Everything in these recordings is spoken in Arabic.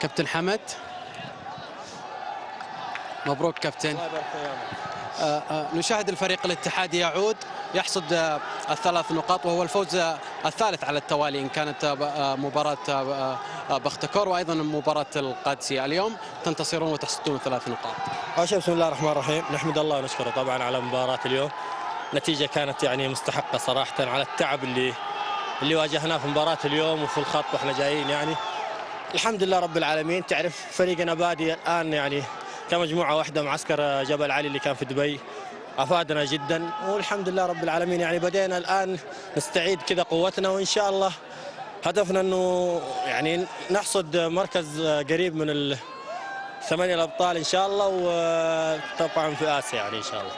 كابتن حمد، مبروك كابتن. الله يبارك فيك. نشاهد الفريق الاتحادي يعود يحصد الثلاث نقاط وهو الفوز الثالث على التوالي، إن كانت مباراة بختكور وأيضا مباراة القادسية. اليوم تنتصرون وتحصدون 3 نقاط. أول شيء بسم الله الرحمن الرحيم، نحمد الله ونشكره طبعا على مباراة اليوم. نتيجة كانت يعني مستحقة صراحة على التعب اللي واجهناه في مباراة اليوم وفي الخط واحنا جايين. يعني الحمد لله رب العالمين. تعرف فريقنا بادي الآن يعني كمجموعة واحدة. معسكر جبل علي اللي كان في دبي أفادنا جدا، والحمد لله رب العالمين. يعني بدينا الآن نستعيد كذا قوتنا، وإن شاء الله هدفنا أنه يعني نحصد مركز قريب من الثمانية الأبطال إن شاء الله، وطبعا في آسيا يعني إن شاء الله.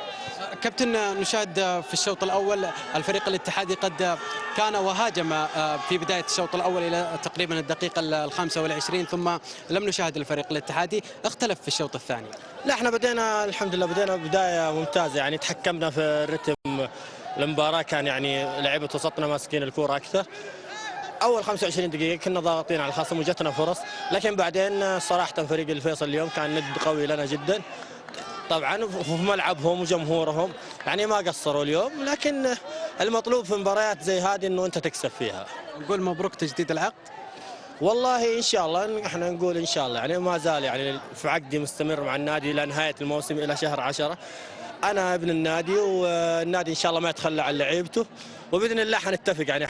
كابتن، نشاهد في الشوط الأول الفريق الاتحادي قد كان وهاجم في بداية الشوط الأول إلى تقريبا الدقيقة 25، ثم لم نشاهد الفريق الاتحادي اختلف في الشوط الثاني. لا احنا بدينا الحمد لله، بدينا بداية ممتازة. يعني تحكمنا في الرتم المباراة، كان يعني لعيبة وسطنا ماسكين الكورة أكثر. أول 25 دقيقة كنا ضاغطين على الخصم وجتنا فرص، لكن بعدين صراحة فريق الفيصل اليوم كان ند قوي لنا جدا. طبعا في ملعبهم وجمهورهم يعني ما قصروا اليوم، لكن المطلوب في مباريات زي هذه انه انت تكسب فيها. نقول مبروك تجديد العقد. والله ان شاء الله احنا نقول ان شاء الله، يعني ما زال يعني في عقدي مستمر مع النادي الى نهايه الموسم الى شهر 10. انا ابن النادي، والنادي ان شاء الله ما يتخلى عن لعيبته، وباذن الله حنتفق يعني